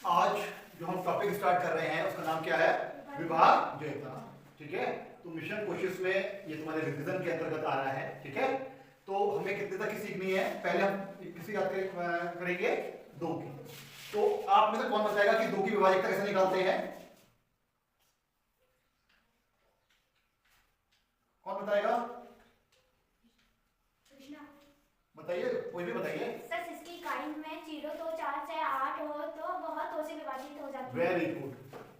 आज जो हम टॉपिक स्टार्ट कर रहे हैं उसका नाम क्या है? विभाज्यता। ठीक है, तो मिशन कोशिश में ये तुम्हारे रिवीजन के अंतर्गत आ रहा है। ठीक है, तो हमें कितने तक की सीखनी है? पहले हम किसी याद करेंगे दो की। तो आप में से कौन बताएगा कि दो की विभाज्यता कैसे निकालते हैं? कौन बताएगा? बताइए, कोई भी बताइए। सर, जिसकी इकाई में 0, 2, 4, 6, 8 हो तो वह 2 से विभाजित हो जाती है। Very good.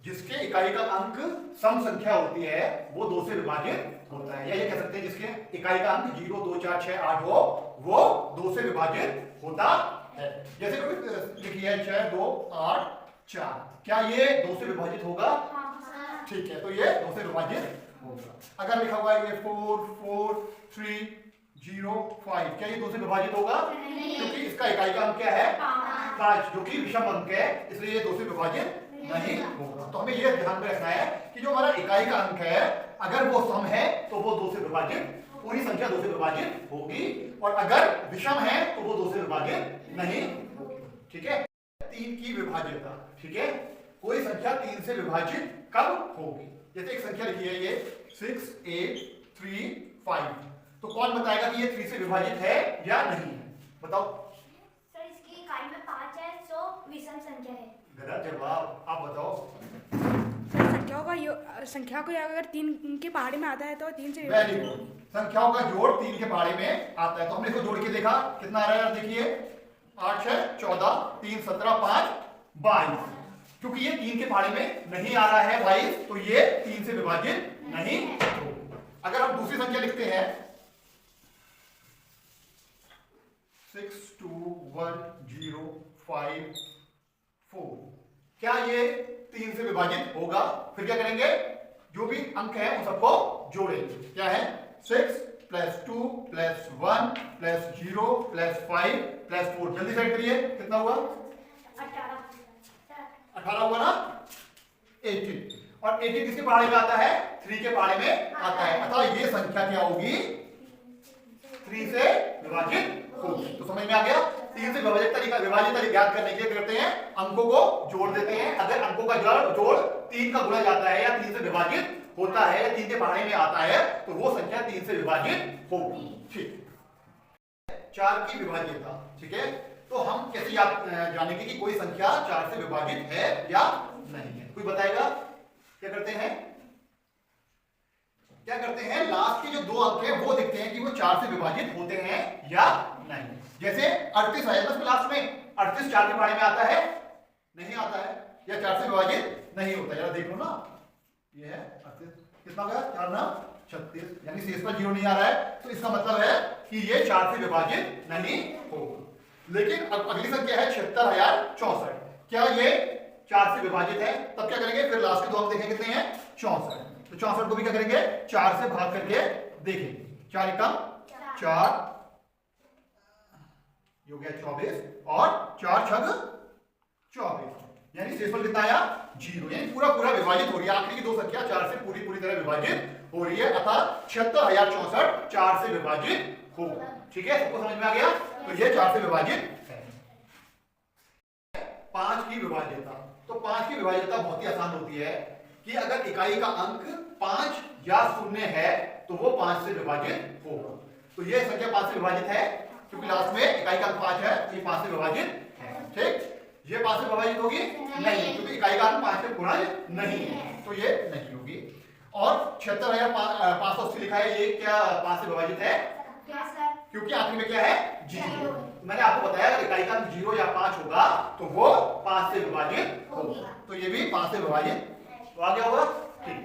जिसके इकाई का अंक सम संख्या होती है वो 2 से विभाजित होता है, या ये कह सकते हैं जिसके इकाई का अंक 0, 2, 4, 6, 8 हो वो 2 से विभाजित होता है। जैसे लिखिए 6, 2, 8, 4, क्या ये 2 से विभाजित होगा? हाँ। ठीक है, तो ये 2 से विभाजित होगा। अगर लिखा हुआ है ये 4, 4, 3, 0, 5, क्या ये 2 से विभाजित होगा? क्योंकि इसका इकाई का अंक क्या है? 5, जो कि विषम अंक है, इसलिए ये 2 से विभाजित नहीं होगा। तो हमें ये ध्यान में रखना है कि जो हमारा इकाई का अंक है अगर वो सम है तो वो 2 से विभाजित, पूरी संख्या 2 से विभाजित होगी, और अगर विषम है तो वो 2 से विभाजित नहीं होगी। ठीक है, 3 की विभाज्यता। ठीक है, कोई संख्या 3 से विभाजित कब होगी? जैसे एक संख्या लिखी है ये 6, 8, 3, 5, तो कौन बताएगा कि ये 3 से विभाजित है या नहीं है? बताओ। सर, इसकी इकाई में 5 है तो विषम संख्या है। गलत जवाब, आप बताओ। सर, संख्याओं को अगर 3 के पहाड़ी में आता है तो 3 से वेरी गुड। संख्याओं का जोड़ 3 के पहाड़ी में आता है, तो हमने इसको जोड़ के देखा कितना आ रहा है यार, देखिए 8, 6, 14, 3, 17, 5, 22। क्योंकि ये 3 के पहाड़ी में नहीं आ रहा है 22, तो ये 3 से विभाजित नहीं होगा। अगर हम दूसरी संख्या लिखते हैं 6, 2, 1, 0, 5, 4, क्या ये 3 से विभाजित होगा? फिर क्या करेंगे? जो भी अंक है उन सबको जोड़ेंगे। क्या है? 6 + 2 + 1 + 0 + 5 + 4। जल्दी से करिए, कितना हुआ? 18 हुआ ना? 18, और 18 किसके पहाड़े में आता है? 3 के पहाड़े में आता है, अतः ये संख्या क्या होगी? 3 से विभाजित होगी। तो समझ में आ गया? 3 से विभाजित तरीका ज्ञात करने के लिए करते हैं, अंकों को जोड़ देते हैं। अगर अंकों का जोड़ 3 का गुणा जाता है या 3 से विभाजित होता है या 3 के पहाड़े में आता है तो वो संख्या 3 से विभाजित होगी। ठीक। 4 की विभाज्यता। ठीक है, तो हम कैसे जानेंगे कि कोई संख्या 4 से विभाजित है या नहीं है? कोई बताएगा? क्या करते हैं? लास्ट के जो 2 अंक है वो देखते हैं कि वो 4 से विभाजित होते हैं या नहीं। जैसे 38 है ना, लास्ट में 38 4 के पहाड़े में आता है? नहीं आता है, या 4 से विभाजित नहीं होता। जरा देख लो ना, ये है 38, कितना गया? 4 ना 36, यानी शेष पर 0 नहीं आ रहा है, तो इसका मतलब है कि ये 4 से विभाजित नहीं होगा। लेकिन अब अगली संख्या है 76,064, क्या ये 4 से विभाजित है? तब क्या करेंगे? फिर लास्ट के 2 अंक देखेंगे कितने हैं? 64। तो 64 को भी क्या करेंगे? 4 से भाग करके देखेंगे। 4 एकम 4, ये हो गया 24, और 4 छग 24, यानी शेषफल कितना आया? 0। यानी पूरा विभाजित हो रही है। आखिरी की 2 संख्या 4 से पूरी तरह विभाजित हो रही है, अतः 76,064 4 से विभाजित होगा। ठीक है, सबको समझ में आ गया? तो ये 4 से विभाजित है। 5 की विभाज्यता। तो 5 की विभाज्यता बहुत ही आसान होती है कि अगर इकाई का अंक 5 या 0 है तो वो 5 से विभाजित होगा। तो ये संख्या 5 से विभाजित है क्योंकि लास्ट में इकाई का अंक 5 है, ये 5 से विभाजित है। ठीक, ये 5 से विभाजित होगी नहीं, क्योंकि इकाई का अंक 5 से पूर्ण नहीं है, तो ये नहीं होगी। और 76,580 लिखा है, ये क्या 5 से विभाजित है? क्योंकि आखिर में क्या है? 0। मैंने आपको बताया अगर इकाई का अंक 0 या 5 होगा तो वो 5 से विभाजित होगा, तो ये भी 5 से विभाजित तो आ गया होगा। ठीक।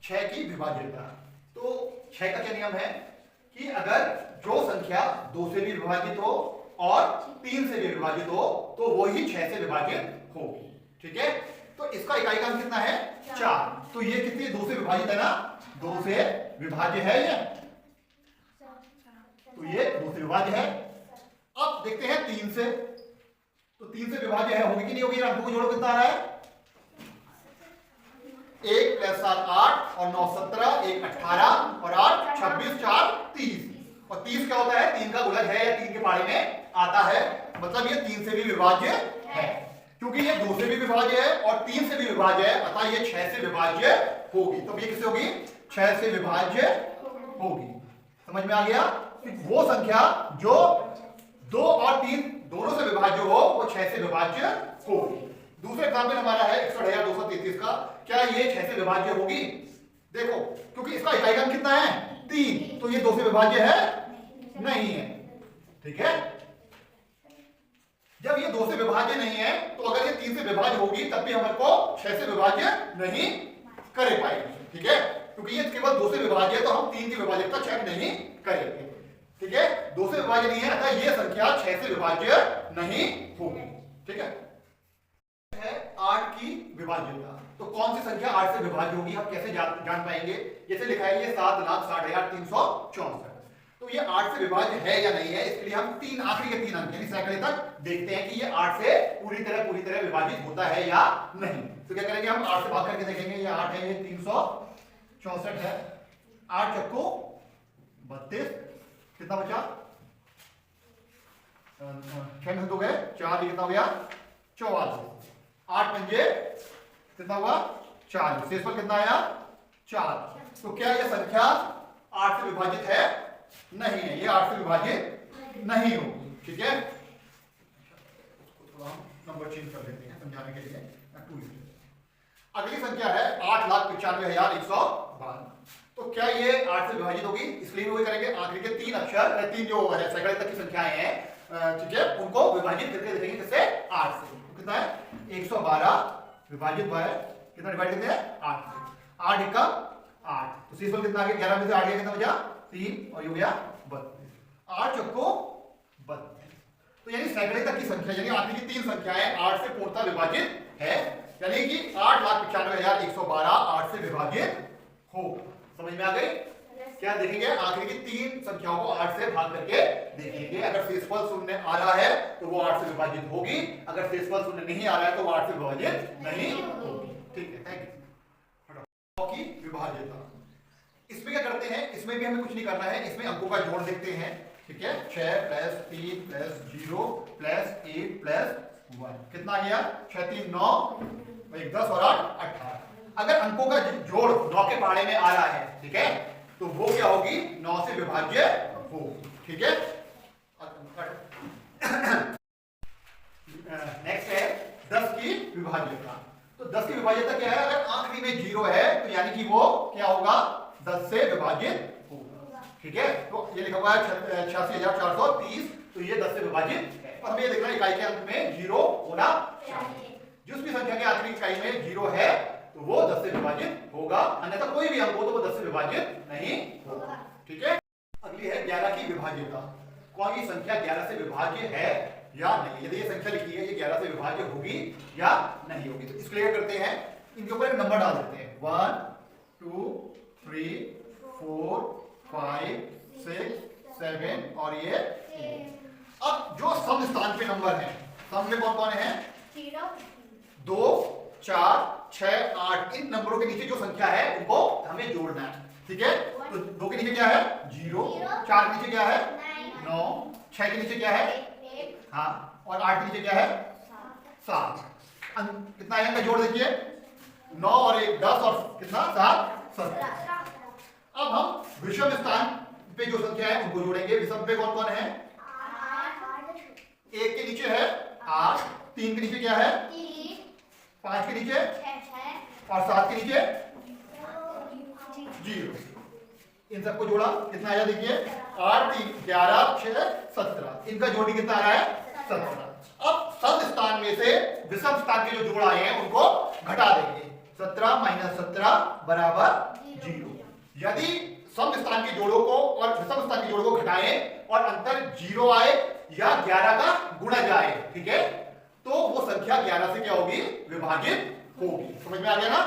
6 की विभाज्यता। तो 6 का क्या नियम है कि अगर जो संख्या 2 से भी विभाजित हो और 3 से भी विभाजित हो तो वो ही 6 से विभाजित होगी। ठीक है, तो इसका इकाई का अंक कितना है? 4। तो ये कितनी 2 से विभाजित है ना? 2 से विभाज्य है ये, तो ये 2 से विभाज्य है। अब देखते हैं 3 से, तो 3 से विभाज्य है, होगी कि नहीं होगी? अंकों को जोड़ो, कितना आ रहा है? 1 + 7 8 और 9 17, 1 18 और 8 26, 4 30, और 30 क्या होता है? 3 का गुणज है या 3 के पहाड़े में आता है, मतलब ये 3 से भी विभाज्य है। क्योंकि ये 2 से भी विभाज्य है और 3 से भी विभाज्य है, अतः ये 6 से विभाज्य होगी। तो ये किससे होगी? 6 से विभाज्य होगी। समझ में आ गया? वो संख्या जो 2 और 3 दोनों से विभाज्य हो वो 6 से विभाज्य होगी। दूसरा एग्जाम्पल हमारा है 61,233 का। क्या ये 6 से विभाज्य होगी? देखो, क्योंकि इसका इकाई अंक कितना है? 3, तो ये 2 से विभाज्य है? नहीं है। ठीक है, जब ये 2 से विभाज्य नहीं है तो अगर ये 3 से विभाज्य होगी तब भी हमारे को 6 से विभाज्य नहीं कर पाएगी। ठीक है, क्योंकि ये केवल 2 से विभाज्य है तो हम 3 की विभाज्यता चेक नहीं करेंगे। ठीक है, 2 से विभाज्य नहीं है, अतः ये संख्या 6 से विभाज्य नहीं होगी। ठीक है, 8 की विभाज्यता। तो कौन सी संख्या 8 से विभाज्य होगी, हम कैसे जान पाएंगे? जैसे लिखा है ये 7,60,364। तो ये 8 से विभाज्य है या नहीं है, इसके लिए हम आखिरी के 3 अंक यानी सैकड़े तक देखते हैं कि ये 8 से पूरी तरह विभाजित होता है या नहीं। तो क्या करेंगे, हम 8 से भाग करके देखेंगे। ये 8 है, ये 364 है। 8 चक्को 32, कितना बचा? 6 में से 2 गए, 4, कितना हो गया? 44। 8 पंजे कितना हुआ? 40। शेषफल कितना आया? 4। तो क्या यह संख्या 8 से विभाजित है? नहीं है, ये 8 से विभाजित नहीं होगी। ठीक है, थोड़ा नंबर चेंज कर देते हैं समझाने के लिए। अगली संख्या है 8,95,152। तो क्या ये 8 से विभाजित होगी? इसलिए वो करेंगे आखिरी के 3 अक्षर, 3 जो है सैकड़े तक की संख्याएं हैं, ठीक है, उनको विभाजित करके देखेंगे। किससे? 8 से। तो कितना है? 112 विभाजित बाय कितना डिवाइड करते हैं? 8 से। 8 1 8। तो शेषफल कितना आ गया? 11 में से 8 गया, कितना बचा? 3, और ये हो गया 32। 8 चक्को 32। तो यानी सैकड़े तक की संख्या यानी आखिरी की 3 संख्याएं 8 से पूर्णतः विभाजित है, यानी कि 8,95,112 8 से विभाजित हो। समझ में आ गई? क्या देखेंगे? आखिरी की 3 संख्याओं को 8 से भाग करके देखेंगे। अगर शेषफल शून्य आ रहा है तो वो 8 से विभाजित होगी, अगर शेषफल शून्य नहीं आ रहा है तो वो 8 से विभाजित नहीं होगी। ठीक है, थैंक यू। की विभाज्यता, इसमें क्या करते हैं? इसमें भी हमें कुछ नहीं करना है, इसमें अंकों का जोड़ देखते हैं। ठीक है, 6 + 3 + 0 + 8 + 1 कितना आ गया? 6 3 9, 1 10 और 8 18। अगर अंकों का जोड़ 9 के पहाड़े में आ रहा है, ठीक है, तो वो क्या होगी? 9 से विभाज्य होगी। ठीक है, नेक्स्ट है 10 की विभाज्यता। तो 10 की विभाज्यता क्या है? अगर आखिरी में 0 है तो यानी कि वो क्या होगा? 10 से विभाजित होगा। ठीक है, तो ये लिखा हुआ है 86,430, तो ये 10 से विभाजित है। और हमें ये देखना है इकाई के अंत में 0 होना चाहिए। जिस भी संख्या के आखिरी इकाई में 0 है तो वो 10 से विभाजित होगा, अन्यथा कोई भी अंक हो तो वो 10 से विभाजित नहीं होगा। ठीक है, अगली है 11 की विभाज्यता। कौन सी संख्या 11 से विभाज्य है या नहीं? यदि ये संख्या लिखी है ये 11 से विभाज्य होगी या नहीं होगी, तो इसलिए करते हैं, इनके ऊपर एक नंबर डाल देते हैं। 1 2 3 4 5 6 7 और ये 8। अब जो सम स्थान पे नंबर है, सम में कौन कौन है? 2 4 6 8। इन नंबरों के नीचे जो संख्या है उनको हमें जोड़ना है। ठीक है, तो 2 के नीचे क्या है? 0, 4 के नीचे क्या है? 9, 6 के नीचे क्या है? हाँ, और 8 के नीचे क्या है? 7। कितना है इनका जोड़ देखिए, 9 और 1 10 और कितना? 7 17। अब हम विषम स्थान पे जो संख्या है उनको जोड़ेंगे। विषम पे कौन कौन है? 1 के नीचे है 8, 3 के नीचे क्या है? 5 के नीचे और 7 के नीचे 0। इन सबको जोड़ा, कितना आया देखिए? 8 3 11 6 17। इनका जोड़ भी कितना आ रहा है? 17। अब सम स्थान में से विषम स्थान के जो जोड़ आए हैं उनको घटा देंगे। 17 - 17 = 0। यदि सम स्थान के जोड़ों को और विषम स्थान के जोड़ों को घटाएं और अंतर 0 आए या 11 का गुणज आए, ठीक है, तो वो संख्या 11 से क्या होगी? विभाजित होगी। समझ में आ गया ना?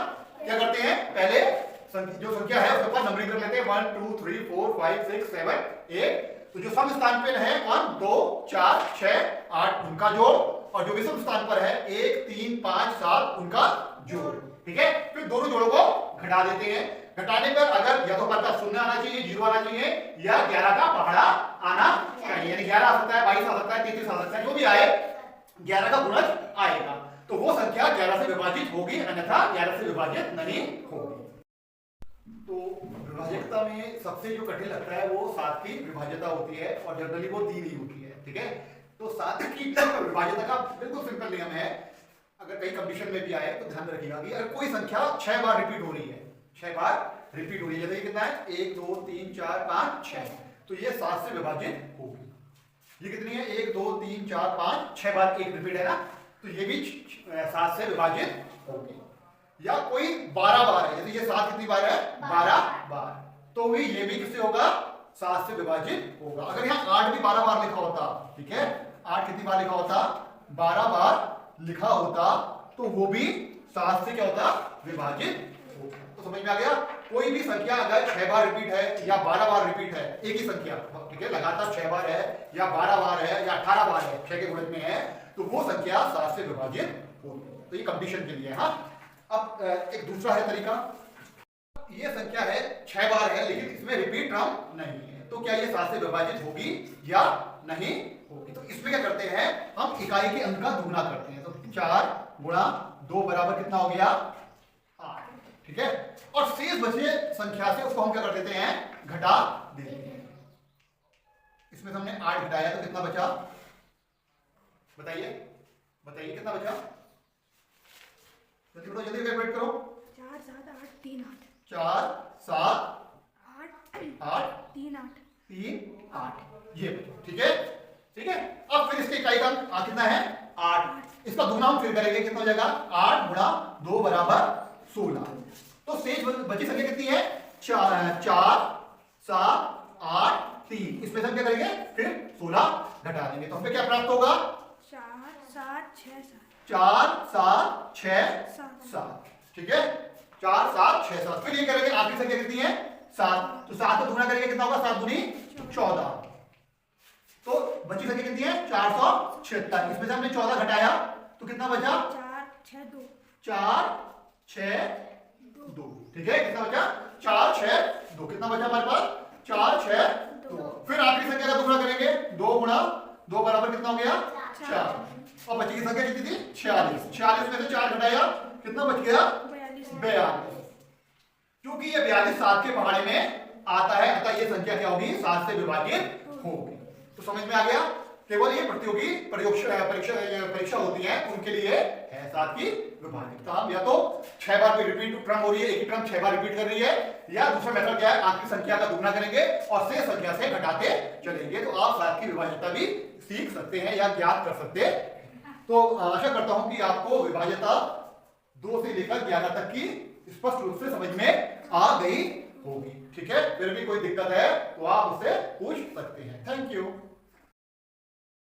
क्या करते हैं? पहले जो संख्या है उसके ऊपर नंबरिंग कर लेते हैं। 1 2 3 4 5 6 7 8। तो जो सम स्थान पे है कौन? 2 4 6 8 उनका जोड़, और जो विषम स्थान पर है 1 3 5 7 उनका जोड़। ठीक है, फिर दोनों जोड़ों को घटा देते हैं। घटाने पर अगर या तो पता 0 आना चाहिए, 0 आना चाहिए, या 11 का पहाड़ा आना चाहिए। यानी 11 आ सकता है, 22 आ सकता है, 33 आ सकता है, जो भी आए 11 का गुणज आएगा। वो संख्या 11 से विभाजित होगी, अन्यथा 11 से विभाजित नहीं होगी। तो विभाज्यता में सबसे जो कठिन लगता है वो 7 की विभाज्यता होती है, और जनरली वो 3 ही होती है, ठीक है। तो 7 की विभाज्यता का बिल्कुल सिंपल नियम है, अगर कई कंडीशन में भी आए तो ध्यान रखिएगा कि अगर कोई संख्या 6 बार रिपीट हो रही है, 6 बार रिपीट हो रही है, जैसे कितना है 1 2 3 4 5 6, तो ये 7 से विभाजित होगी। ये कितनी है 1 2 3 4 5 6 बार एक रिपीट है ना, तो ये भी 7 से विभाजित होगी। या कोई 12 बार है, जैसे ये 7 कितनी बार है 12 बार, तो भी ये भी किससे होगा 7 से विभाजित होगा। अगर यहाँ 8 भी 12 बार लिखा होता, ठीक है, 8 कितनी बार लिखा होता 12 बार लिखा होता, तो वो भी 7 से क्या होता विभाजित होता। तो समझ में आ गया। कोई भी संख्या अगर 6 बार रिपीट है या 12 बार रिपीट है, एक ही संख्या, ठीक है, लगातार 6 बार है या 12 बार है या 18 बार है, 6 के गुणज में है, तो वो संख्या 7 से विभाजित होगी। तो ये कंडीशन के लिए। हाँ, अब एक दूसरा है तरीका, ये संख्या है 6 बार है लेकिन इसमें रिपीट टर्म नहीं है, तो क्या ये 7 से विभाजित होगी या नहीं होगी। तो इसमें क्या करते हैं हम इकाई के अंक का दुगुना करते हैं, तो 4 गुणा 2 बराबर कितना हो गया 8, ठीक है। और शेष बचे संख्या से उसको हम क्या कर देते हैं घटा देते हैं। इसमें हमने 8 घटाया तो कितना बचा, बताइए बताइए कितना बचा, जल्दी कैलकुलेट करो। 4 7 8 3 8 4 7 8 8 3 8 3 8, ये बचा, ठीक है ठीक है। अब फिर इसके इकाई का अंक कितना है 8, इसका दुगुना हम फिर करेंगे, कितना हो जाएगा 8 गुणा 2 बराबर 16। तो शेष बची संख्या कितनी है 4 7 8 3, इसमें हम क्या करेंगे फिर 16 घटा देंगे, तो हमें क्या प्राप्त होगा 4 7 6 7 4 7 6 7, ठीक है 4 7 6 7। फिर ये करेंगे आखिरी संख्या कितनी है 7, तो 7 को दुगुना करेंगे कितना होगा 7 दूनी 14, तो बची संख्या कितनी है 476। इसमें से हमने 14 घटाया तो कितना बचा 4 6 2 4 6 2, ठीक है, कितना बचा 4 6 2, कितना बचा हमारे पास 4 6 2। फिर आखिरी संख्या का दुगुना करेंगे, 2 गुणा 2 बराबर कितना हो गया 4, और बची की संख्या कितनी थी 46, 46 में से 4 घटाया कितना बच गया 42, क्योंकि ये 42 7 के पहाड़े में आता है, अतः ये संख्या क्या होगी 7 से विभाजित होगी। तो समझ में आ गया, केवल ये प्रतियोगी परीक्षा होती है उनके लिए है 7 की विभाजित। हम या तो 6 बार कोई रिपीट टर्म हो रही है, एक ही टर्म 6 बार रिपीट कर रही है, या दूसरा मेथड क्या है आखिरी संख्या का दुगुना करेंगे और शेष संख्या से घटाते चलेंगे, तो आप 7 की विभाज्यता भी सीख सकते हैं या ज्ञात कर सकते हैं। तो आशा करता हूं कि आपको विभाज्यता 2 से लेकर 11 तक की स्पष्ट रूप से समझ में आ गई होगी, ठीक है। फिर भी कोई दिक्कत है तो आप उससे पूछ सकते हैं। Thank you.